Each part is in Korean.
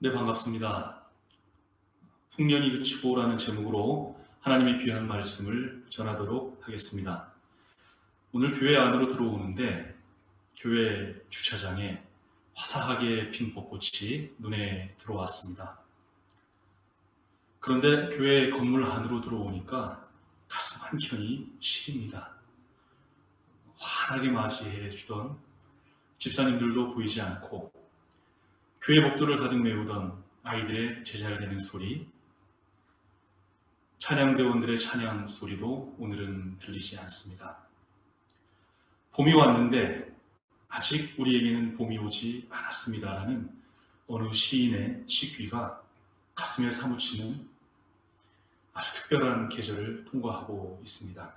네, 반갑습니다. 풍년이 그치고라는 제목으로 하나님의 귀한 말씀을 전하도록 하겠습니다. 오늘 교회 안으로 들어오는데 교회 주차장에 화사하게 핀 벚꽃이 눈에 들어왔습니다. 그런데 교회 건물 안으로 들어오니까 가슴 한켠이 시립니다. 환하게 맞이해 주던 집사님들도 보이지 않고 교회 복도를 가득 메우던 아이들의 제잘되는 소리, 찬양대원들의 찬양 소리도 오늘은 들리지 않습니다. 봄이 왔는데 아직 우리에게는 봄이 오지 않았습니다라는 어느 시인의 시귀가 가슴에 사무치는 아주 특별한 계절을 통과하고 있습니다.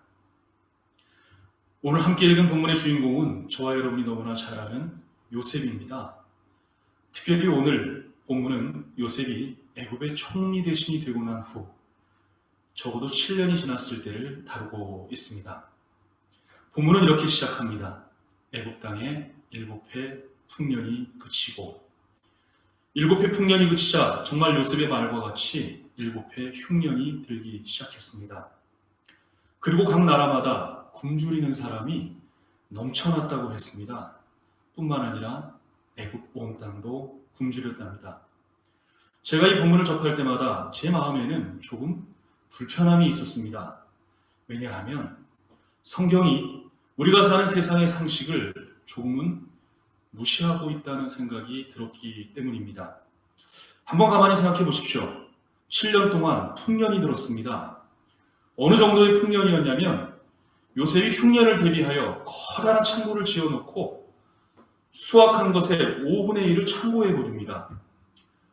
오늘 함께 읽은 본문의 주인공은 저와 여러분이 너무나 잘 아는 요셉입니다. 특별히 오늘 본문은 요셉이 애굽의 총리 대신이 되고 난 후 적어도 7년이 지났을 때를 다루고 있습니다. 본문은 이렇게 시작합니다. 애굽 땅에 7해 풍년이 그치고, 7해 풍년이 그치자 정말 요셉의 말과 같이 7해 흉년이 들기 시작했습니다. 그리고 각 나라마다 굶주리는 사람이 넘쳐났다고 했습니다. 뿐만 아니라 애굽 온 땅도 굶주렸답니다. 제가 이 본문을 접할 때마다 제 마음에는 조금 불편함이 있었습니다. 왜냐하면 성경이 우리가 사는 세상의 상식을 조금은 무시하고 있다는 생각이 들었기 때문입니다. 한번 가만히 생각해 보십시오. 7년 동안 풍년이 들었습니다. 어느 정도의 풍년이었냐면 요셉이 흉년을 대비하여 커다란 창고를 지어놓고 수확한 것의 5분의 1을 창고에 버립니다.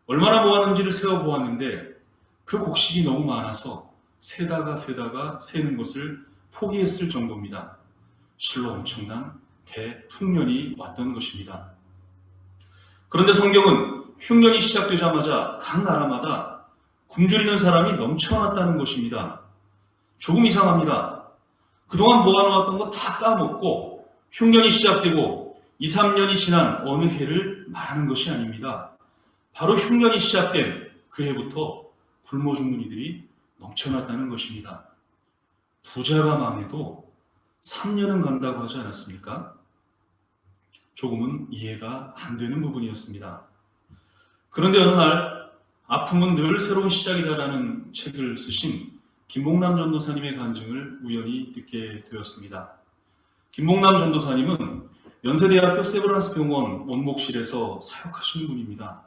얼마나 모았는지를 세어보았는데 그 곡식이 너무 많아서 세다가 세는 것을 포기했을 정도입니다. 실로 엄청난 대풍년이 왔던 것입니다. 그런데 성경은 흉년이 시작되자마자 각 나라마다 굶주리는 사람이 넘쳐났다는 것입니다. 조금 이상합니다. 그동안 모아놓았던 거 다 까먹고 흉년이 시작되고 2, 3년이 지난 어느 해를 말하는 것이 아닙니다. 바로 흉년이 시작된 그 해부터 굶어 죽는 이들이 넘쳐났다는 것입니다. 부자가 망해도 3년은 간다고 하지 않았습니까? 조금은 이해가 안 되는 부분이었습니다. 그런데 어느 날 아픔은 늘 새로운 시작이다라는 책을 쓰신 김봉남 전도사님의 간증을 우연히 듣게 되었습니다. 김봉남 전도사님은 연세대학교 세브란스 병원 원목실에서 사역하시는 분입니다.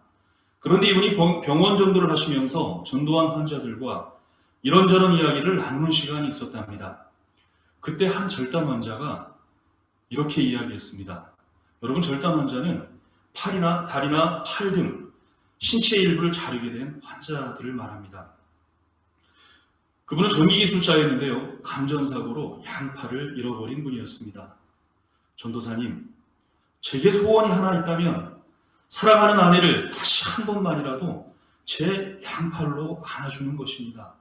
그런데 이분이 병원 전도를 하시면서 전도한 환자들과 이런저런 이야기를 나누는 시간이 있었답니다. 그때 한 절단 환자가 이렇게 이야기했습니다. 여러분, 절단 환자는 팔이나 다리나 팔 등 신체 일부를 자르게 된 환자들을 말합니다. 그분은 전기기술자였는데요. 감전사고로 양팔을 잃어버린 분이었습니다. 전도사님, 제게 소원이 하나 있다면 사랑하는 아내를 다시 한 번만이라도 제 양팔로 안아주는 것입니다.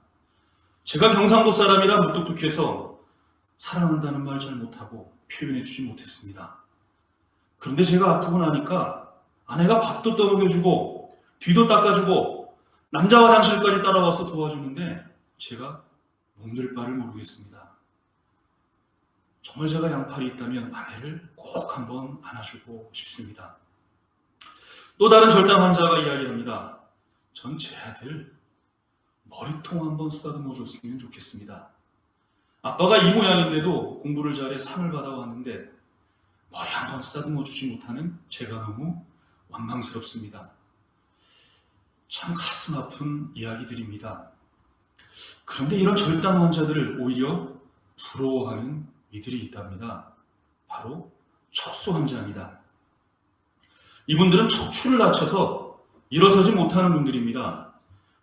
제가 경상도 사람이라 무뚝뚝해서 사랑한다는 말 잘 못하고 표현해주지 못했습니다. 그런데 제가 아프고 나니까 아내가 밥도 떠먹여주고 뒤도 닦아주고 남자 화장실까지 따라와서 도와주는데 제가 몸둘 바를 모르겠습니다. 정말 제가 양팔이 있다면 아내를 꼭 한번 안아주고 싶습니다. 또 다른 절단 환자가 이야기합니다. 전 제 아들 머리통 한번 쓰다듬어 줬으면 좋겠습니다. 아빠가 이 모양인데도 공부를 잘해 상을 받아왔는데 머리 한번 쓰다듬어 주지 못하는 제가 너무 원망스럽습니다. 참 가슴 아픈 이야기들입니다. 그런데 이런 절단 환자들을 오히려 부러워하는 이들이 있답니다. 바로 척수 환자입니다. 이분들은 척추를 다쳐서 일어서지 못하는 분들입니다.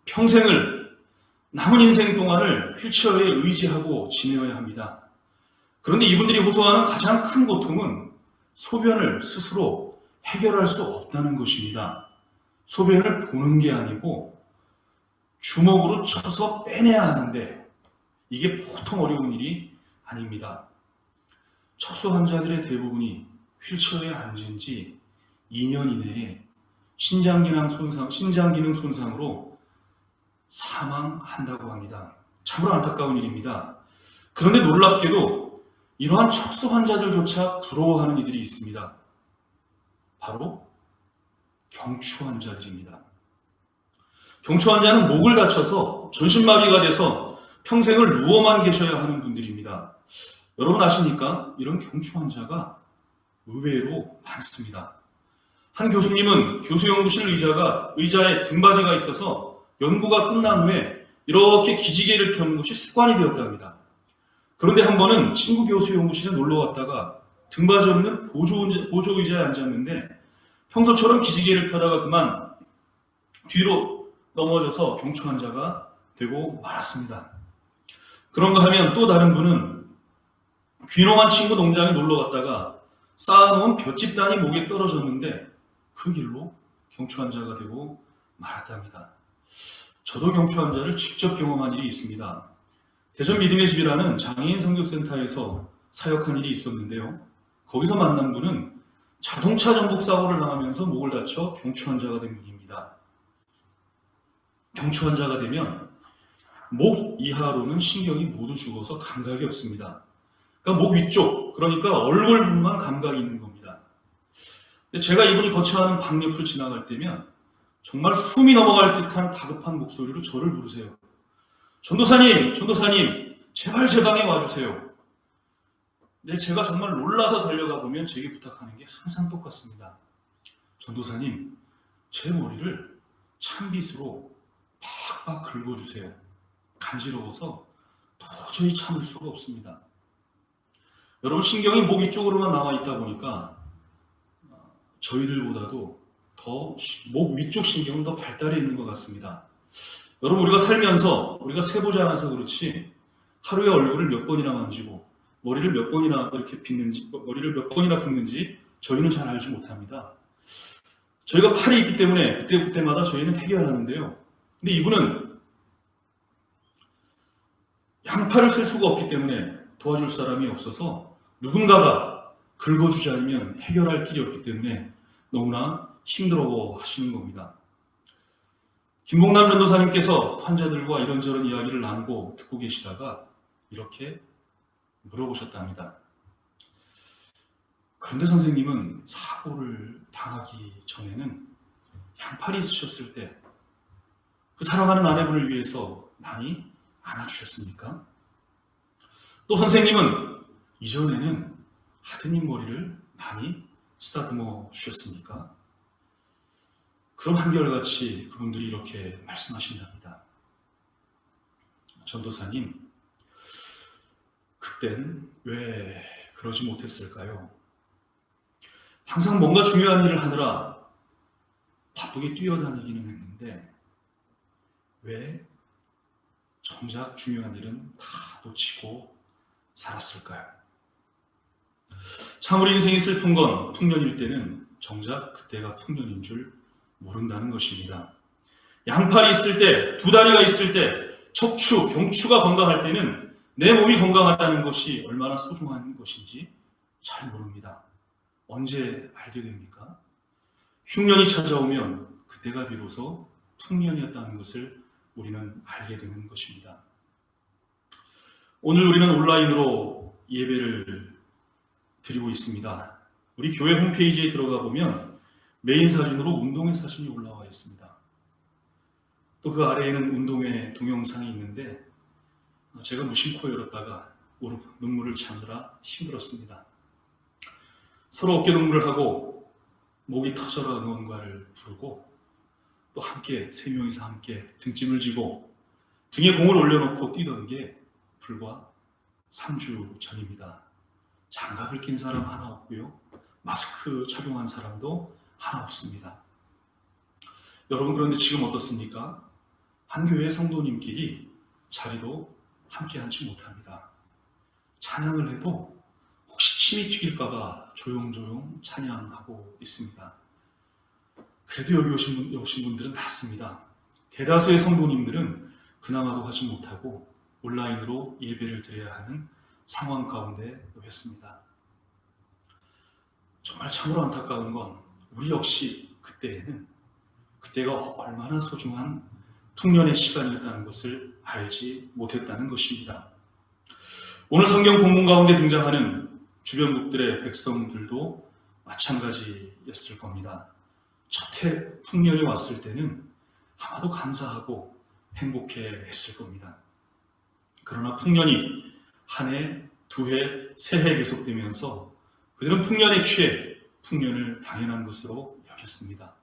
평생을, 남은 인생 동안을 휠체어에 의지하고 지내어야 합니다. 그런데 이분들이 호소하는 가장 큰 고통은 소변을 스스로 해결할 수 없다는 것입니다. 소변을 보는 게 아니고 주먹으로 쳐서 빼내야 하는데 이게 보통 어려운 일이 아닙니다. 척수 환자들의 대부분이 휠체어에 앉은 지 2년 이내에 신장 기능 손상으로 사망한다고 합니다. 참으로 안타까운 일입니다. 그런데 놀랍게도 이러한 척수 환자들조차 부러워하는 이들이 있습니다. 바로 경추 환자들입니다. 경추 환자는 목을 다쳐서 전신마비가 돼서 평생을 누워만 계셔야 하는 분들입니다. 여러분 아십니까? 이런 경추 환자가 의외로 많습니다. 한 교수님은 교수연구실 의자에 등받이가 있어서 연구가 끝난 후에 이렇게 기지개를 펴는 것이 습관이 되었답니다. 그런데 한 번은 친구 교수 연구실에 놀러 왔다가 등받이 없는 보조 의자에 앉았는데 평소처럼 기지개를 펴다가 그만 뒤로 넘어져서 경추 환자가 되고 말았습니다. 그런가 하면 또 다른 분은 귀농한 친구 농장에 놀러 갔다가 쌓아놓은 볏짚단이 목에 떨어졌는데 그 길로 경추 환자가 되고 말았답니다. 저도 경추 환자를 직접 경험한 일이 있습니다. 대전 믿음의 집이라는 장애인 선교센터에서 사역한 일이 있었는데요. 거기서 만난 분은 자동차 전복 사고를 당하면서 목을 다쳐 경추 환자가 된 분입니다. 경추 환자가 되면 목 이하로는 신경이 모두 죽어서 감각이 없습니다. 그러니까 목 위쪽, 그러니까 얼굴 부분만 감각이 있는 겁니다. 근데 제가 이분이 거쳐하는 방옆을 지나갈 때면 정말 숨이 넘어갈 듯한 다급한 목소리로 저를 부르세요. 전도사님, 제발 제 방에 와주세요. 근데 제가 정말 놀라서 달려가 보면 제게 부탁하는 게 항상 똑같습니다. 전도사님, 제 머리를 찬빗으로 팍팍 긁어주세요. 간지러워서 도저히 참을 수가 없습니다. 여러분, 신경이 목 위쪽으로만 나와 있다 보니까 저희들보다도 더 목 위쪽 신경은 더 발달해 있는 것 같습니다. 여러분, 우리가 살면서 우리가 세보지 않아서 그렇지 하루에 얼굴을 몇 번이나 만지고 머리를 몇 번이나 이렇게 빗는지, 머리를 몇 번이나 긁는지 저희는 잘 알지 못합니다. 저희가 팔이 있기 때문에 그때마다 저희는 해결하는데요. 근데 이분은 양팔을 쓸 수가 없기 때문에 도와줄 사람이 없어서 누군가가 긁어주지 않으면 해결할 길이 없기 때문에 너무나 힘들어 하시는 겁니다. 김봉남 전도사님께서 환자들과 이런저런 이야기를 나누고 듣고 계시다가 이렇게 물어보셨답니다. 그런데 선생님은 사고를 당하기 전에는 양팔이 있으셨을 때 그 사랑하는 아내분을 위해서 많이 안아주셨습니까? 또 선생님은 이전에는 아드님 머리를 많이 쓰다듬어 주셨습니까? 그럼 한결같이 그분들이 이렇게 말씀하신답니다. 전도사님, 그땐 왜 그러지 못했을까요? 항상 뭔가 중요한 일을 하느라 바쁘게 뛰어다니기는 했는데 왜 정작 중요한 일은 다 놓치고 살았을까요? 참 우리 인생이 슬픈 건 풍년일 때는 정작 그때가 풍년인 줄 모른다는 것입니다. 양팔이 있을 때, 두 다리가 있을 때, 척추, 경추가 건강할 때는 내 몸이 건강하다는 것이 얼마나 소중한 것인지 잘 모릅니다. 언제 알게 됩니까? 흉년이 찾아오면 그때가 비로소 풍년이었다는 것을 우리는 알게 되는 것입니다. 오늘 우리는 온라인으로 예배를 드리고 있습니다. 우리 교회 홈페이지에 들어가 보면 메인 사진으로 운동회 사진이 올라와 있습니다. 또 그 아래에는 운동회 동영상이 있는데 제가 무심코 열었다가 눈물을 참느라 힘들었습니다. 서로 어깨 동무를 하고 목이 터져라 응원가를 부르고 또 함께 세 명이서 함께 등짐을 지고 등에 공을 올려놓고 뛰던 게 불과 3주 전입니다. 장갑을 낀 사람 하나 없고요. 마스크 착용한 사람도 하나 없습니다. 여러분, 그런데 지금 어떻습니까? 한 교회 성도님끼리 자리도 함께 앉지 못합니다. 찬양을 해도 혹시 침이 튀길까봐 조용조용 찬양하고 있습니다. 그래도 여기 오신 분들은 낫습니다. 대다수의 성도님들은 그나마도 하지 못하고 온라인으로 예배를 드려야 하는 상황 가운데 놓였습니다. 정말 참으로 안타까운 건 우리 역시 그때에는 그때가 얼마나 소중한 풍년의 시간이었다는 것을 알지 못했다는 것입니다. 오늘 성경 본문 가운데 등장하는 주변국들의 백성들도 마찬가지였을 겁니다. 첫해 풍년이 왔을 때는 아마도 감사하고 행복해했을 겁니다. 그러나 풍년이 한 해, 두 해, 세 해 계속되면서 그들은 풍년에 취해 풍년을 당연한 것으로 여겼습니다.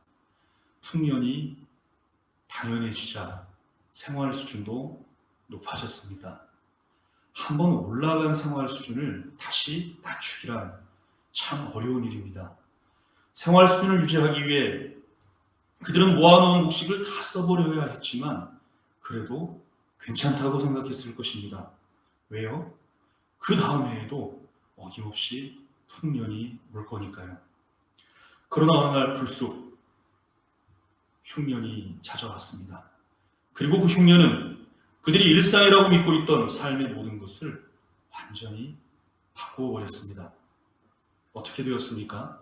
풍년이 당연해지자 생활 수준도 높아졌습니다. 한번 올라간 생활 수준을 다시 낮추기란 참 어려운 일입니다. 생활 수준을 유지하기 위해 그들은 모아놓은 곡식을 다 써버려야 했지만 그래도 괜찮다고 생각했을 것입니다. 왜요? 그 다음 해에도 어김없이 풍년이 올 거니까요. 그러나 어느 날 불쑥 흉년이 찾아왔습니다. 그리고 그 흉년은 그들이 일상이라고 믿고 있던 삶의 모든 것을 완전히 바꾸어 버렸습니다. 어떻게 되었습니까?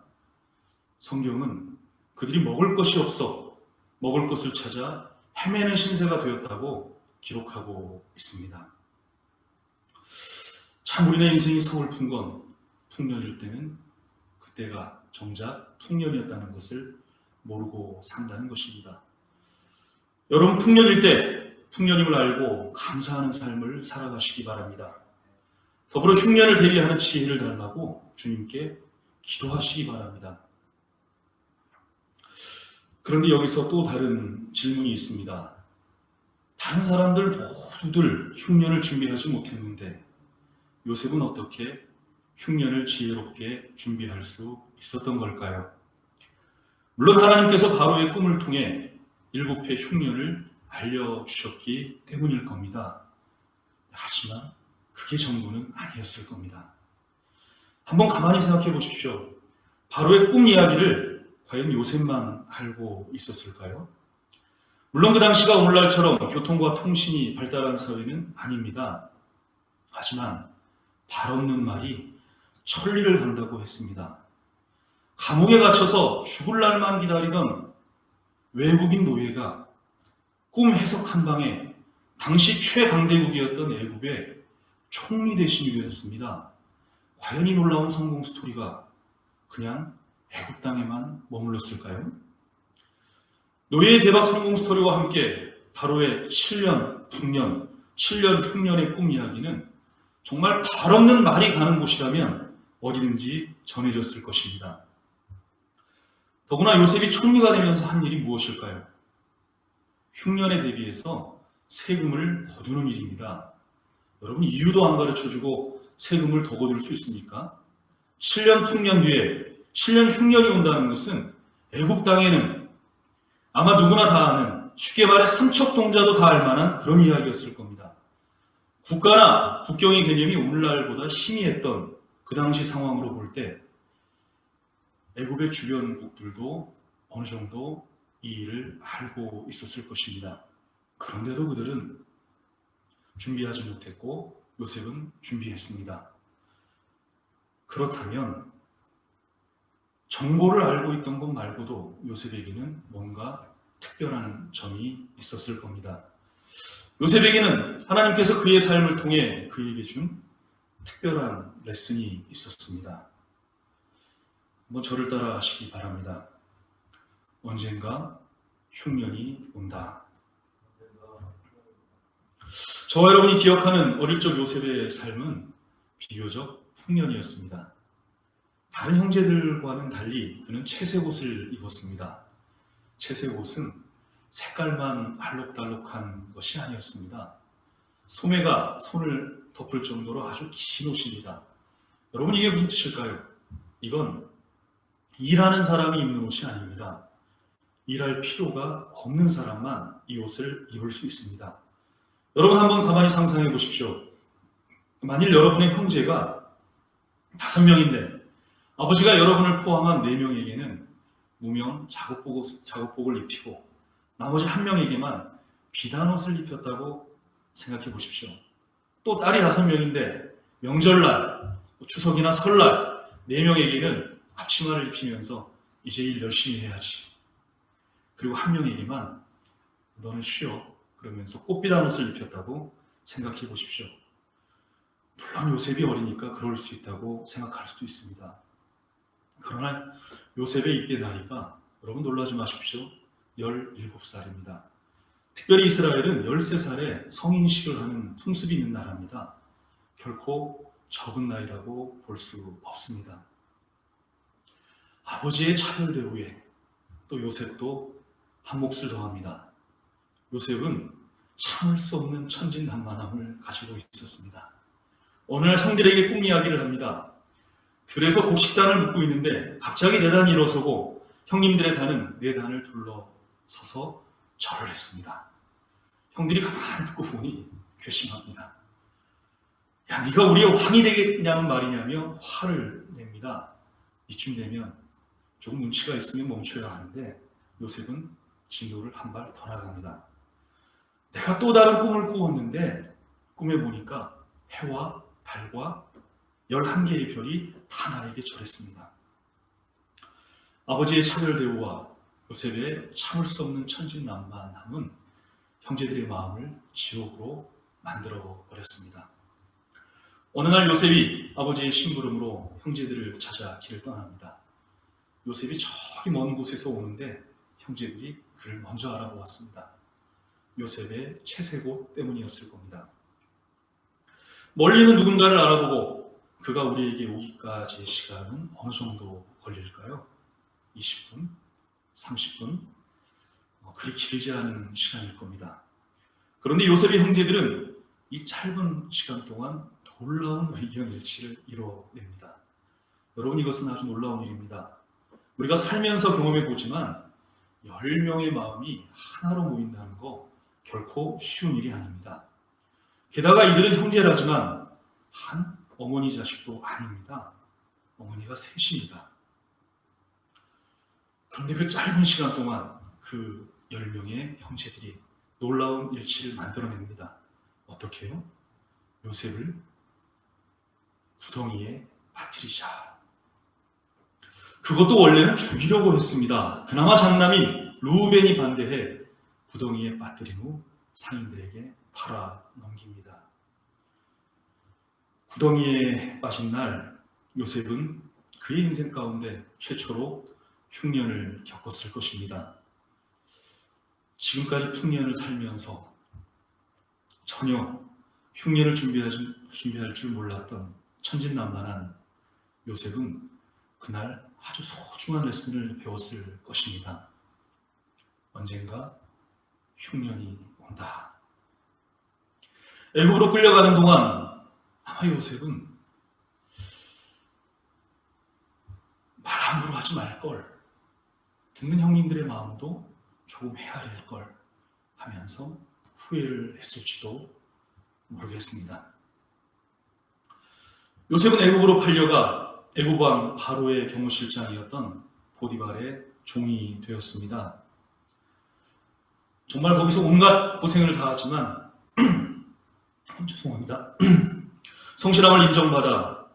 성경은 그들이 먹을 것이 없어 먹을 것을 찾아 헤매는 신세가 되었다고 기록하고 있습니다. 참 우리네 인생이 서글픈 건 풍년일 때는 그때가 정작 풍년이었다는 것을 모르고 산다는 것입니다. 여러분, 풍년일 때 풍년임을 알고 감사하는 삶을 살아가시기 바랍니다. 더불어 흉년을 대비하는 지혜를 달라고 주님께 기도하시기 바랍니다. 그런데 여기서 또 다른 질문이 있습니다. 다른 사람들 모두들 흉년을 준비하지 못했는데 요셉은 어떻게 흉년을 지혜롭게 준비할 수 있었던 걸까요? 물론 하나님께서 바로의 꿈을 통해 7회 흉년을 알려주셨기 때문일 겁니다. 하지만 그게 전부는 아니었을 겁니다. 한번 가만히 생각해 보십시오. 바로의 꿈 이야기를 과연 요셉만 알고 있었을까요? 물론 그 당시가 오늘날처럼 교통과 통신이 발달한 사회는 아닙니다. 하지만 발 없는 말이 천리를 간다고 했습니다. 감옥에 갇혀서 죽을 날만 기다리던 외국인 노예가 꿈 해석 한 방에 당시 최강대국이었던 애굽의 총리 대신이 되었습니다. 과연 이 놀라운 성공 스토리가 그냥 애굽 땅에만 머물렀을까요? 노예의 대박 성공 스토리와 함께 바로의 7년 풍년, 7년 흉년의 꿈 이야기는 정말 발 없는 말이 가는 곳이라면 어디든지 전해졌을 것입니다. 더구나 요셉이 총리가 되면서 한 일이 무엇일까요? 흉년에 대비해서 세금을 거두는 일입니다. 여러분, 이유도 안 가르쳐주고 세금을 더 거둘 수 있습니까? 7년 풍년 뒤에 7년 흉년이 온다는 것은 애굽 땅에는 아마 누구나 다 아는, 쉽게 말해 삼척동자도 다 알만한 그런 이야기였을 겁니다. 국가나 국경의 개념이 오늘날보다 희미했던 그 당시 상황으로 볼 때 애굽의 주변국들도 어느 정도 이 일을 알고 있었을 것입니다. 그런데도 그들은 준비하지 못했고 요셉은 준비했습니다. 그렇다면 정보를 알고 있던 것 말고도 요셉에게는 뭔가 특별한 점이 있었을 겁니다. 요셉에게는 하나님께서 그의 삶을 통해 그에게 준 특별한 레슨이 있었습니다. 한번 저를 따라 하시기 바랍니다. 언젠가 흉년이 온다. 저와 여러분이 기억하는 어릴 적 요셉의 삶은 비교적 풍년이었습니다. 다른 형제들과는 달리 그는 채색 옷을 입었습니다. 채색 옷은 색깔만 알록달록한 것이 아니었습니다. 소매가 손을 덮을 정도로 아주 긴 옷입니다. 여러분, 이게 무슨 뜻일까요? 이건 일하는 사람이 입는 옷이 아닙니다. 일할 필요가 없는 사람만 이 옷을 입을 수 있습니다. 여러분, 한번 가만히 상상해 보십시오. 만일 여러분의 형제가 5명인데 아버지가 여러분을 포함한 4명에게는 무명 작업복을 입히고 나머지 1명에게만 비단옷을 입혔다고 생각해 보십시오. 또 딸이 5명인데 명절날, 추석이나 설날 4명에게는 앞치마를 입히면서 이제 일 열심히 해야지. 그리고 한 명에게만 너는 쉬어 그러면서 꽃비단 옷을 입혔다고 생각해 보십시오. 물론 요셉이 어리니까 그럴 수 있다고 생각할 수도 있습니다. 그러나 요셉의 이때 나이가 여러분 놀라지 마십시오. 17살입니다. 특별히 이스라엘은 13살에 성인식을 하는 풍습이 있는 나라입니다. 결코 적은 나이라고 볼 수 없습니다. 아버지의 차별 대우에 또 요셉도 한 몫을 더합니다. 요셉은 참을 수 없는 천진난만함을 가지고 있었습니다. 어느 날 형들에게 꿈 이야기를 합니다. 들에서 곡식단을 묶고 있는데 갑자기 네 단이 일어서고 형님들의 단은 네 단을 둘러서서 절을 했습니다. 형들이 가만히 듣고 보니 괘씸합니다. 야, 네가 우리의 왕이 되겠냐는 말이냐며 화를 냅니다. 이쯤 되면 조금 눈치가 있으면 멈춰야 하는데 요셉은 진도를 한 발 더 나갑니다. 내가 또 다른 꿈을 꾸었는데 꿈에 보니까 해와 달과 11개의 별이 다 나에게 절했습니다. 아버지의 차별 대우와 요셉의 참을 수 없는 천진난만함은 형제들의 마음을 지옥으로 만들어 버렸습니다. 어느 날 요셉이 아버지의 심부름으로 형제들을 찾아 길을 떠납니다. 요셉이 저기 먼 곳에서 오는데 형제들이 그를 먼저 알아보았습니다. 요셉의 채색옷 때문이었을 겁니다. 멀리 있는 누군가를 알아보고 그가 우리에게 오기까지의 시간은 어느 정도 걸릴까요? 20분? 30분? 그리 길지 않은 시간일 겁니다. 그런데 요셉의 형제들은 이 짧은 시간 동안 놀라운 의견일치를 이뤄냅니다. 여러분, 이것은 아주 놀라운 일입니다. 우리가 살면서 경험해 보지만 10명의 마음이 하나로 모인다는 거 결코 쉬운 일이 아닙니다. 게다가 이들은 형제라지만 한 어머니 자식도 아닙니다. 어머니가 셋입니다. 그런데 그 짧은 시간 동안 그 10명의 형제들이 놀라운 일치를 만들어냅니다. 어떻게요? 요셉을 구덩이에 빠뜨리자. 그것도 원래는 죽이려고 했습니다. 그나마 장남인 루벤이 반대해 구덩이에 빠뜨린 후 상인들에게 팔아 넘깁니다. 구덩이에 빠진 날 요셉은 그의 인생 가운데 최초로 흉년을 겪었을 것입니다. 지금까지 풍년을 살면서 전혀 흉년을 준비할 줄 몰랐던 천진난만한 요셉은 그날 아주 소중한 레슨을 배웠을 것입니다. 언젠가 흉년이 온다. 애굽으로 끌려가는 동안 아마 요셉은 말 함부로 하지 말걸, 듣는 형님들의 마음도 조금 헤아릴걸 하면서 후회를 했을지도 모르겠습니다. 요셉은 애굽으로 팔려가 애굽왕 바로의 경호실장이었던 보디발의 종이 되었습니다. 정말 거기서 온갖 고생을 다하지만 죄송합니다. 성실함을 인정받아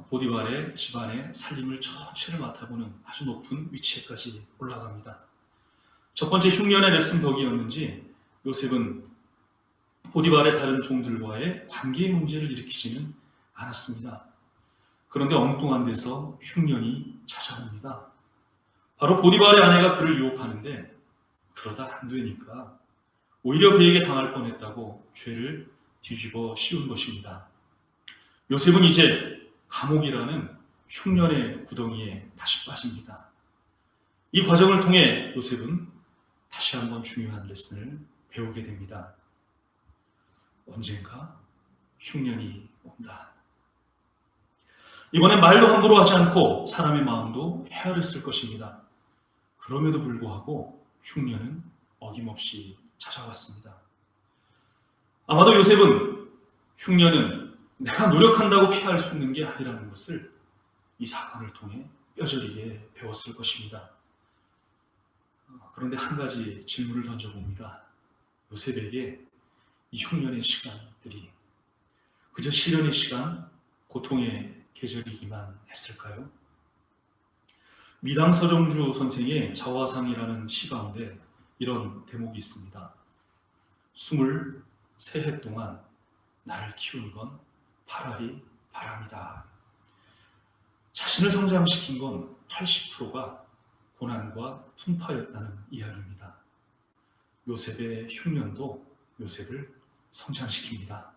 보디발의 집안의 살림을 전체를 맡아보는 아주 높은 위치에까지 올라갑니다. 첫 번째 흉년의 레슨 덕이었는지 요셉은 보디발의 다른 종들과의 관계의 문제를 일으키지는 않았습니다. 그런데 엉뚱한 데서 흉년이 찾아옵니다. 바로 보디발의 아내가 그를 유혹하는데 그러다 안 되니까 오히려 그에게 당할 뻔했다고 죄를 뒤집어 씌운 것입니다. 요셉은 이제 감옥이라는 흉년의 구덩이에 다시 빠집니다. 이 과정을 통해 요셉은 다시 한번 중요한 레슨을 배우게 됩니다. 언젠가 흉년이 온다. 이번엔 말도 함부로 하지 않고 사람의 마음도 헤아렸을 것입니다. 그럼에도 불구하고 흉년은 어김없이 찾아왔습니다. 아마도 요셉은 흉년은 내가 노력한다고 피할 수 있는 게 아니라는 것을 이 사건을 통해 뼈저리게 배웠을 것입니다. 그런데 한 가지 질문을 던져봅니다. 요셉에게 이 흉년의 시간들이 그저 시련의 시간, 고통의 계절이기만 했을까요? 미당 서정주 선생의 자화상이라는 시 가운데 이런 대목이 있습니다. 23해 동안 나를 키운 건 파라리 바람이다. 자신을 성장시킨 건 80%가 고난과 풍파였다는 이야기입니다. 요셉의 흉년도 요셉을 성장시킵니다.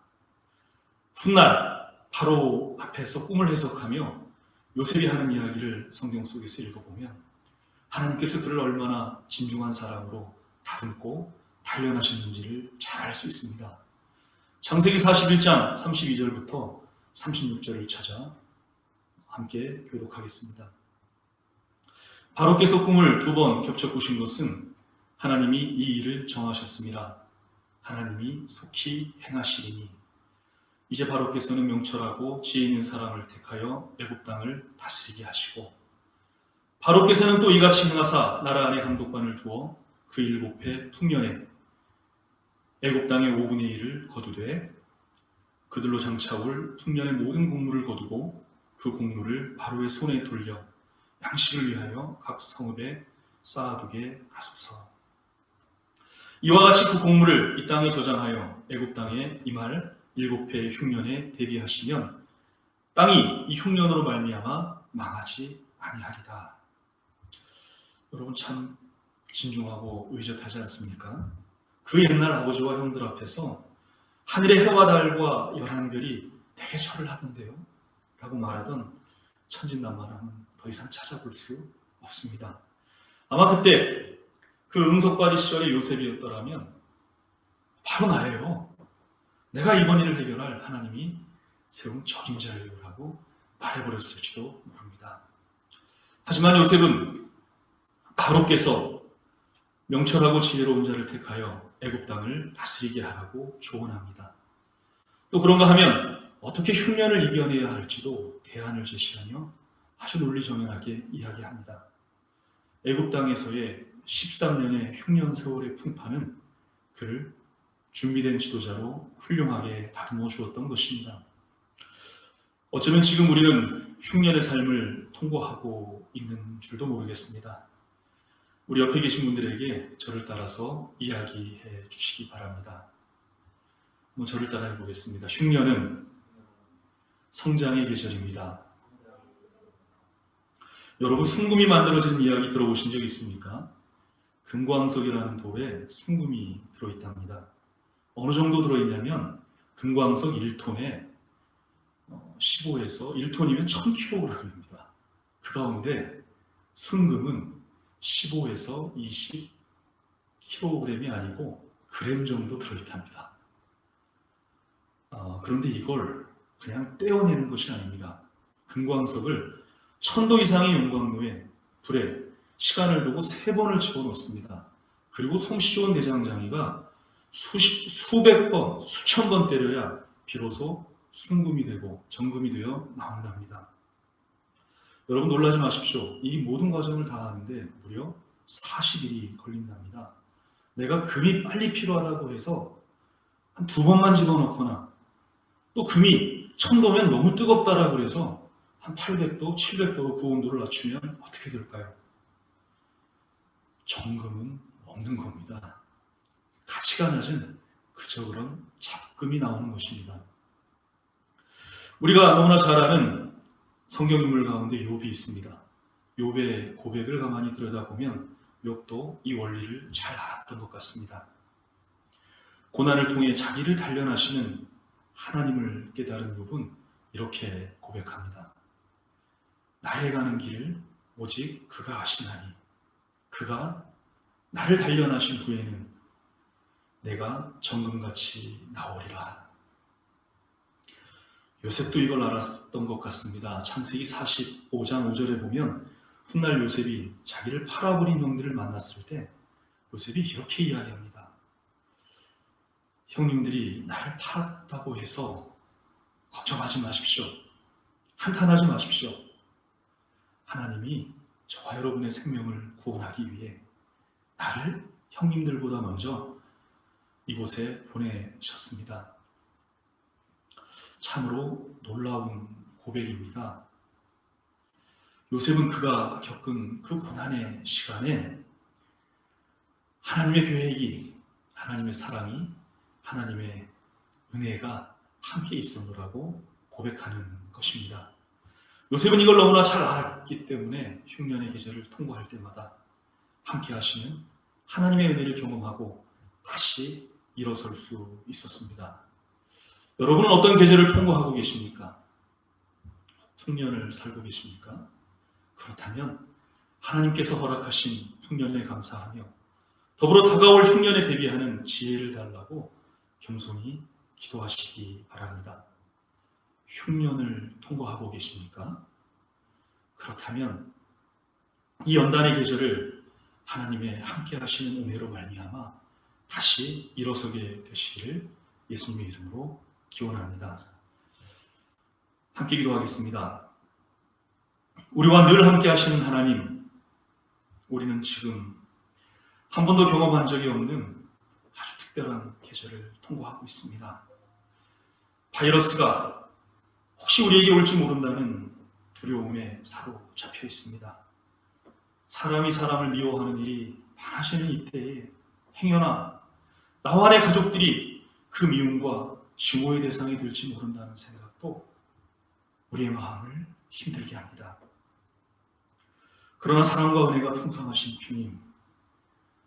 훗날 바로 앞에서 꿈을 해석하며 요셉이 하는 이야기를 성경 속에서 읽어보면 하나님께서 그를 얼마나 진중한 사랑으로 다듬고 단련하셨는지를 잘 알 수 있습니다. 창세기 41장 32절부터 36절을 찾아 함께 교독하겠습니다. 바로께서 꿈을 2번 겹쳐 꾸신 것은 하나님이 이 일을 정하셨습니다. 하나님이 속히 행하시리니 이제 바로께서는 명철하고 지혜 있는 사람을 택하여 애굽 땅을 다스리게 하시고 바로께서는 또 이같이 행하사 나라 안에 감독관을 두어 그 7해 풍년에 애굽 땅의 5분의 1을 거두되 그들로 장차올 풍년의 모든 곡물을 거두고 그 곡물을 바로의 손에 돌려 양식을 위하여 각 성읍에 쌓아두게 하소서. 이와 같이 그 곡물을 이 땅에 저장하여 애굽 땅에 임할 7해 흉년에 대비하시면 땅이 이 흉년으로 말미암아 망하지 아니하리다. 여러분 참 진중하고 의젓하지 않습니까? 그 옛날 아버지와 형들 앞에서 하늘의 해와 달과 11별이 내게 절을 하던데요 라고 말하던 천진난만함은 더 이상 찾아볼 수 없습니다. 아마 그때 그 응석바리 시절의 요셉이었더라면 바로 나예요. 내가 이번 일을 해결할 하나님이 세운 적임자예요 라고 말해버렸을지도 모릅니다. 하지만 요셉은 바로께서 명철하고 지혜로운 자를 택하여 애굽 땅을 다스리게 하라고 조언합니다. 또 그런가 하면 어떻게 흉년을 이겨내야 할지도 대안을 제시하며 아주 논리정연하게 이야기합니다. 애굽 땅에서의 13년의 흉년 세월의 풍파는 그를 준비된 지도자로 훌륭하게 다듬어 주었던 것입니다. 어쩌면 지금 우리는 흉년의 삶을 통과하고 있는 줄도 모르겠습니다. 우리 옆에 계신 분들에게 저를 따라서 이야기해 주시기 바랍니다. 한번 저를 따라 해보겠습니다. 흉년은 성장의 계절입니다. 여러분 순금이 만들어진 이야기 들어보신 적 있습니까? 금광석이라는 돌에 순금이 들어있답니다. 어느 정도 들어있냐면 금광석 1톤에 15에서 1톤이면 1000kg입니다. 그 가운데 순금은 15에서 20kg이 아니고 그램 정도 들어있답니다. 그런데 이걸 그냥 떼어내는 것이 아닙니다. 금광석을 1000도 이상의 용광로에 불에 시간을 두고 3번을 집어넣습니다. 그리고 솜씨 좋은 대장장이가 수백 번, 수천 번 때려야 비로소 순금이 되고 정금이 되어 나온답니다. 여러분 놀라지 마십시오. 이 모든 과정을 다 하는데 무려 40일이 걸린답니다. 내가 금이 빨리 필요하다고 해서 한 2번만 집어넣거나 또 금이 1000도면 너무 뜨겁다라고 해서 한 800도, 700도로 그 온도를 낮추면 어떻게 될까요? 정금은 없는 겁니다. 가치가 낮은 그저 그런 잡금이 나오는 것입니다. 우리가 너무나 잘 아는 성경 인물 가운데 욥이 있습니다. 욥의 고백을 가만히 들여다보면 욥도 이 원리를 잘 알았던 것 같습니다. 고난을 통해 자기를 단련하시는 하나님을 깨달은 욥은 이렇게 고백합니다. 나의 가는 길 오직 그가 아시나니 그가 나를 단련하신 후에는 내가 정금같이 나오리라. 요셉도 이걸 알았던 것 같습니다. 창세기 45장 5절에 보면 훗날 요셉이 자기를 팔아버린 형들을 만났을 때 요셉이 이렇게 이야기합니다. 형님들이 나를 팔았다고 해서 걱정하지 마십시오. 한탄하지 마십시오. 하나님이 저와 여러분의 생명을 구원하기 위해 나를 형님들보다 먼저 이곳에 보내셨습니다. 참으로 놀라운 고백입니다. 요셉은 그가 겪은 그 고난의 시간에 하나님의 계획이, 하나님의 사랑이, 하나님의 은혜가 함께 있었노라고 고백하는 것입니다. 요셉은 이걸 너무나 잘 알았기 때문에 흉년의 계절을 통과할 때마다 함께 하시는 하나님의 은혜를 경험하고 다시 일어설 수 있었습니다. 여러분은 어떤 계절을 통과하고 계십니까? 흉년을 살고 계십니까? 그렇다면 하나님께서 허락하신 흉년에 감사하며 더불어 다가올 흉년에 대비하는 지혜를 달라고 겸손히 기도하시기 바랍니다. 흉년을 통과하고 계십니까? 그렇다면 이 연단의 계절을 하나님의 함께 하시는 은혜로 말미암아 다시 일어서게 되시기를 예수님의 이름으로 기원합니다. 함께 기도하겠습니다. 우리와 늘 함께 하시는 하나님, 우리는 지금 한 번도 경험한 적이 없는 아주 특별한 계절을 통과하고 있습니다. 바이러스가 혹시 우리에게 올지 모른다는 두려움에 사로잡혀 있습니다. 사람이 사람을 미워하는 일이 많아지는 이때에 행여나 나와 내 가족들이 그 미움과 증오의 대상이 될지 모른다는 생각도 우리의 마음을 힘들게 합니다. 그러나 사랑과 은혜가 풍성하신 주님,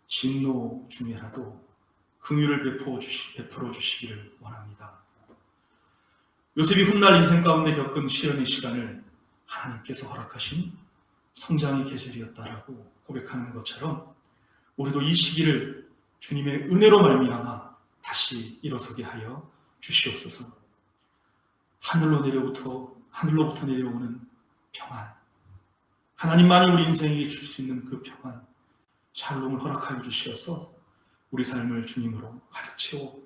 진노 중에라도 긍휼을 베풀어 주시기를 원합니다. 요셉이 훗날 인생 가운데 겪은 시련의 시간을 하나님께서 허락하신 성장의 계절이었다라고 고백하는 것처럼 우리도 이 시기를 주님의 은혜로 말미암아 다시 일어서게 하여 주시옵소서. 하늘로부터 내려오는 평안, 하나님만이 우리 인생에게 줄 수 있는 그 평안, 샬롬을 허락하여 주시어서 우리 삶을 주님으로 가득 채워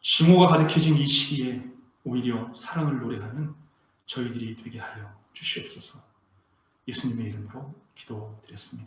증오가 가득해진 이 시기에 오히려 사랑을 노래하는 저희들이 되게 하여 주시옵소서. 예수님의 이름으로 기도드렸습니다.